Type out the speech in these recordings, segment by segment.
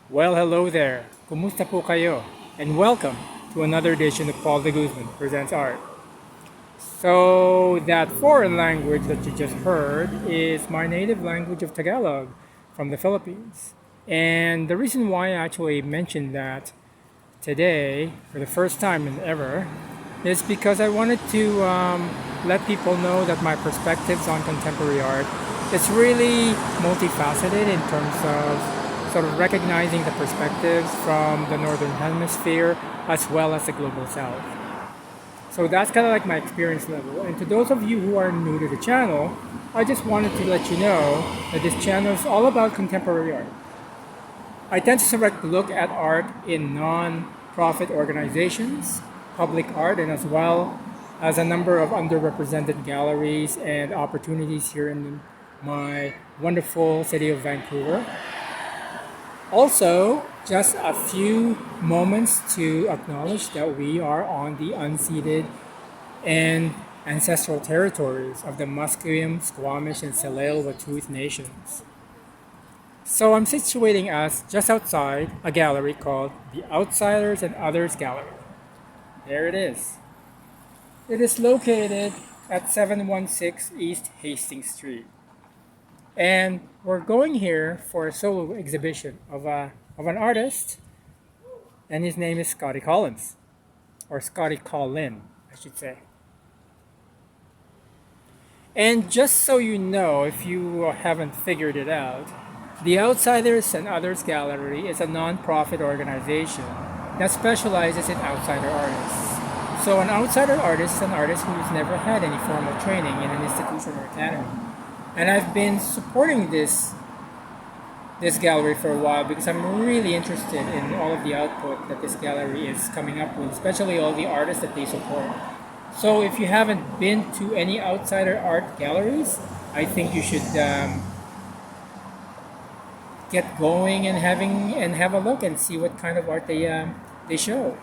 Well, hello there. Kumusta po kayo? And welcome to another edition of Paul de Guzman Presents Art. So, that foreign language that you just heard is my native language of Tagalog from the Philippines. And the reason why I actually mentioned that today, for the first time in ever, is because I wanted to let people know that my perspectives on contemporary art is really multifaceted in terms of sort of recognizing the perspectives from the Northern Hemisphere as well as the global South. So that's kind of like my experience level. And to those of you who are new to the channel, I just wanted to let you know that this channel is all about contemporary art. I tend to look at art in non-profit organizations, public art, and as well as a number of underrepresented galleries and opportunities here in my wonderful city of Vancouver. Also, just a few moments to acknowledge that we are on the unceded and ancestral territories of the Musqueam, Squamish, and Tsleil-Waututh nations. So I'm situating us just outside a gallery called the Outsiders and Others Gallery. There it is. It is located at 716 East Hastings Street. And we're going here for a solo exhibition of an artist, and his name is Scotty Collins, or Scotty Colin, I should say. And just so you know, if you haven't figured it out, the Outsiders and Others Gallery is a non-profit organization that specializes in outsider artists. So an outsider artist is an artist who's never had any formal training in an institution or academy. And I've been supporting this gallery for a while because I'm really interested in all of the output that this gallery is coming up with, especially all the artists that they support. So if you haven't been to any outsider art galleries, I think you should get going and have a look and see what kind of art they show.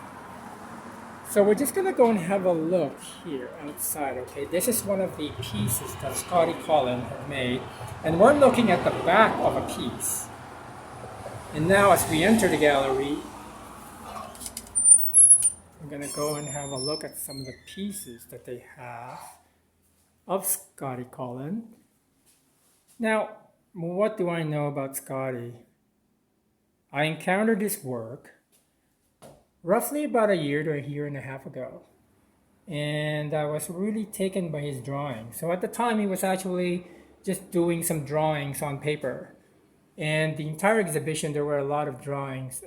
So we're just gonna go and have a look here outside. Okay, this is one of the pieces that Scotty Colin had made, and we're looking at the back of a piece. And now, as we enter the gallery, we're gonna go and have a look at some of the pieces that they have of Scotty Colin. Now, what do I know about Scotty? I encountered his work roughly about a year to a year and a half ago. And I was really taken by his drawing. So at the time, he was actually just doing some drawings on paper. And the entire exhibition, there were a lot of drawings,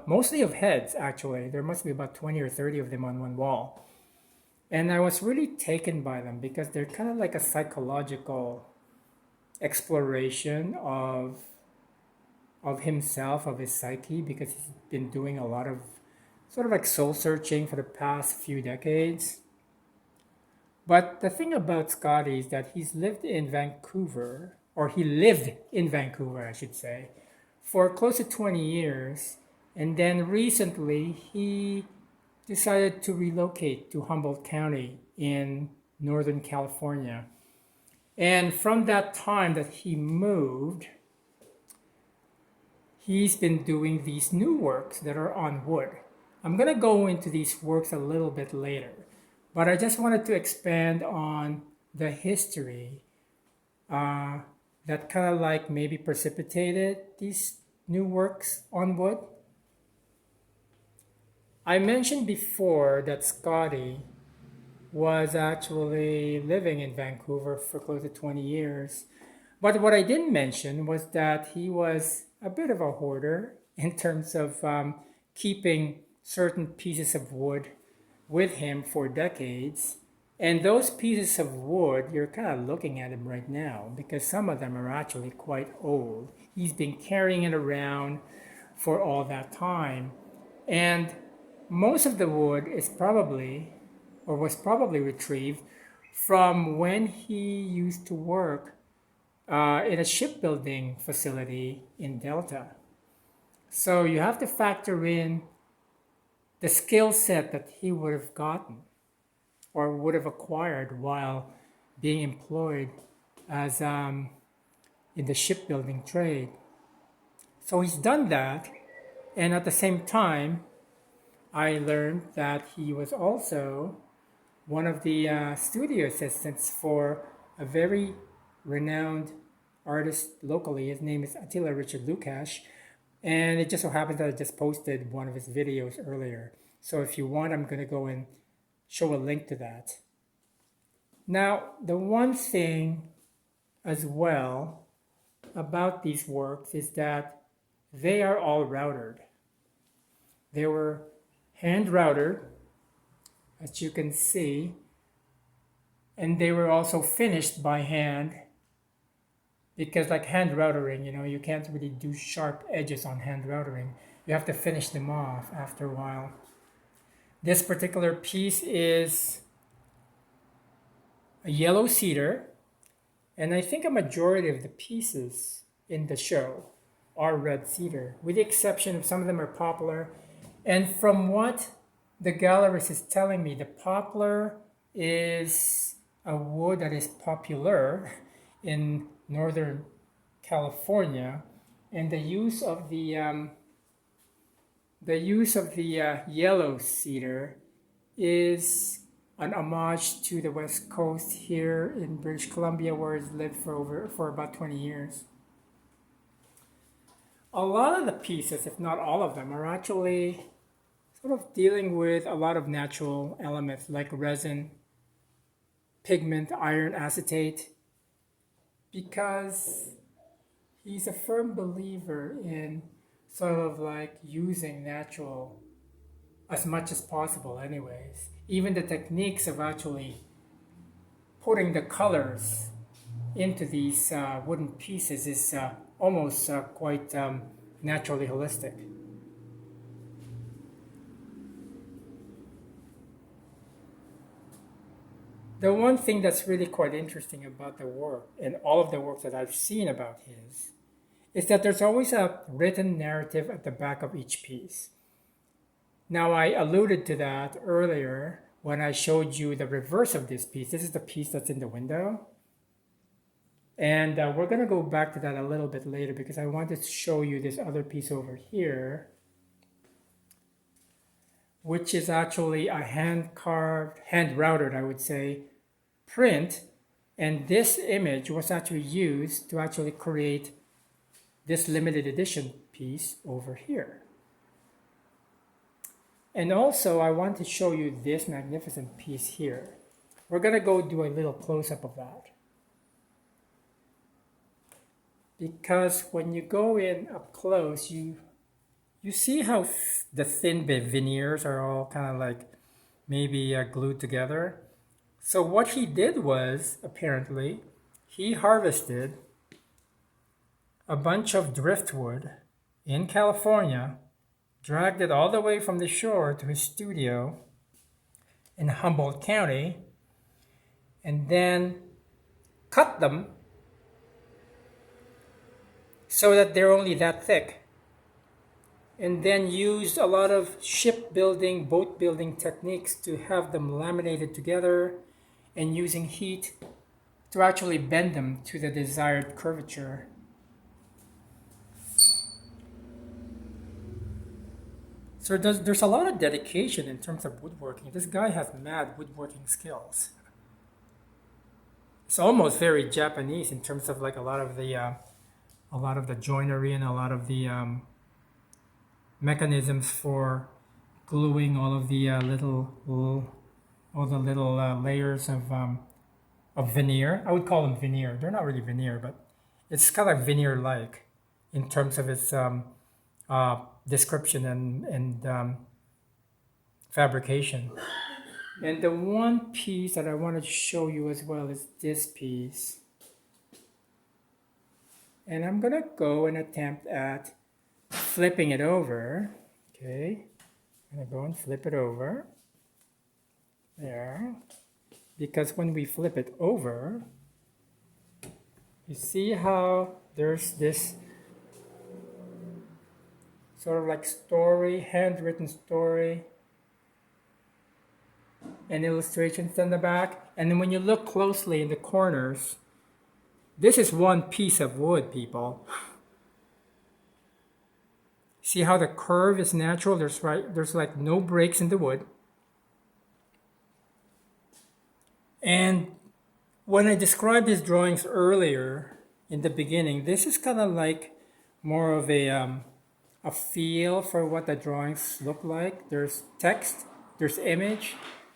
mostly of heads, actually. There must be about 20 or 30 of them on one wall. And I was really taken by them because they're kind of like a psychological exploration of himself, of his psyche, because he's been doing a lot of sort of like soul searching for the past few decades. But the thing about Scotty is that he lived in Vancouver, I should say, for close to 20 years. And then recently he decided to relocate to Humboldt County in Northern California. And from that time that he moved, he's been doing these new works that are on wood. I'm going to go into these works a little bit later, but I just wanted to expand on the history that kind of like maybe precipitated these new works on wood. I mentioned before that Scotty was actually living in Vancouver for close to 20 years. But what I didn't mention was that he was a bit of a hoarder in terms of keeping certain pieces of wood with him for decades. And those pieces of wood, you're kind of looking at them right now because some of them are actually quite old. He's been carrying it around for all that time. And most of the wood is probably, or was probably retrieved from when he used to work in a shipbuilding facility in Delta. So you have to factor in the skill set that he would have gotten or would have acquired while being employed as in the shipbuilding trade. So he's done that, And at the same time, I learned that he was also one of the studio assistants for a very renowned artist locally. His name is Attila Richard Lukash. And it just so happens that I just posted one of his videos earlier. So if you want, I'm going to go and show a link to that. Now, the one thing as well about these works is that they are all routered. They were hand routered, as you can see, and they were also finished by hand, because like hand routering, you can't really do sharp edges on hand routering. You have to finish them off after a while. This particular piece is a yellow cedar, and I think a majority of the pieces in the show are red cedar, with the exception of some of them are poplar. And from what the gallerist is telling me, the poplar is a wood that is popular in Northern California, and the use of the yellow cedar is an homage to the West Coast here in British Columbia, where it's lived for about 20 years. A lot of the pieces, if not all of them, are actually sort of dealing with a lot of natural elements like resin, pigment, iron acetate, because he's a firm believer in sort of like using natural as much as possible anyways. Even the techniques of actually putting the colors into these wooden pieces is almost quite naturally holistic. The one thing that's really quite interesting about the work, and all of the work that I've seen about his, is that there's always a written narrative at the back of each piece. Now, I alluded to that earlier when I showed you the reverse of this piece. This is the piece that's in the window. And we're going to go back to that a little bit later, because I wanted to show you this other piece over here, which is actually a hand-carved, hand-routed, I would say, print. And this image was actually used to actually create this limited edition piece over here. And also, I want to show you this magnificent piece here. We're going to go do a little close-up of that. Because when you go in up close, you see how the thin veneers are all kind of like maybe glued together. So what he did was, apparently, he harvested a bunch of driftwood in California, dragged it all the way from the shore to his studio in Humboldt County, and then cut them so that they're only that thick, and then used a lot of shipbuilding, boat building techniques to have them laminated together, and using heat to actually bend them to the desired curvature. So there's a lot of dedication in terms of woodworking. This guy has mad woodworking skills. It's almost very Japanese in terms of like a lot of the joinery and a lot of the mechanisms for gluing all of the little layers of veneer. I would call them veneer. They're not really veneer, but it's kind of veneer-like in terms of its description and fabrication. And the one piece that I wanted to show you as well is this piece. And I'm gonna go and attempt at flipping it over. Okay, I'm gonna go and flip it over. There. Because when we flip it over, you see how there's this sort of like story, handwritten story, and illustrations on the back. And then when you look closely in the corners, this is one piece of wood, people. See how the curve is natural? There's like no breaks in the wood. And when I described these drawings earlier in the beginning, this is kind of like more of a feel for what the drawings look like. There's text, there's image,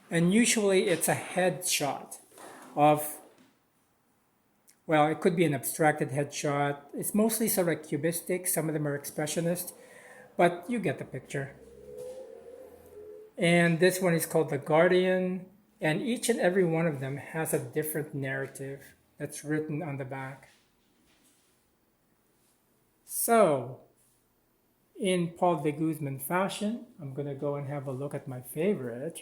and usually it's a headshot of, well, it could be an abstracted headshot. It's mostly sort of cubistic. Some of them are expressionist, but you get the picture. And this one is called The Guardian, and each and every one of them has a different narrative that's written on the back. So, in Paul de Guzman fashion, I'm going to go and have a look at my favorite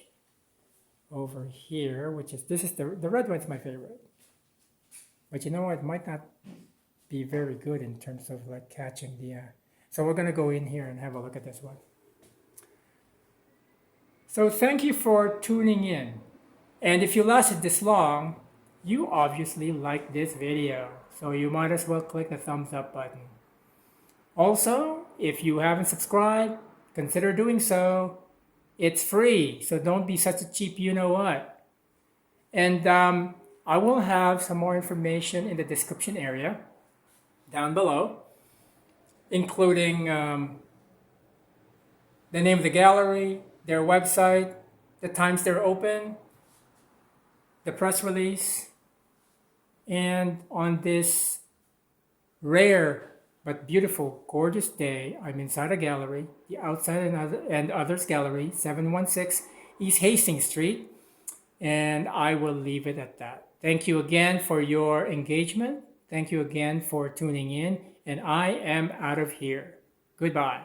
over here, which is, this is the red one's my favorite. But you know what, it might not be very good in terms of like catching the, so we're going to go in here and have a look at this one. So thank you for tuning in. And if you lasted this long, you obviously liked this video. So you might as well click the thumbs up button. Also, if you haven't subscribed, consider doing so. It's free, so don't be such a cheap you-know-what. And I will have some more information in the description area down below, including the name of the gallery, their website, the times they're open, the press release, and on this rare but beautiful, gorgeous day, I'm inside a gallery, the Outside and Others Gallery, 716 East Hastings Street, and I will leave it at that. Thank you again for your engagement. Thank you again for tuning in, and I am out of here. Goodbye.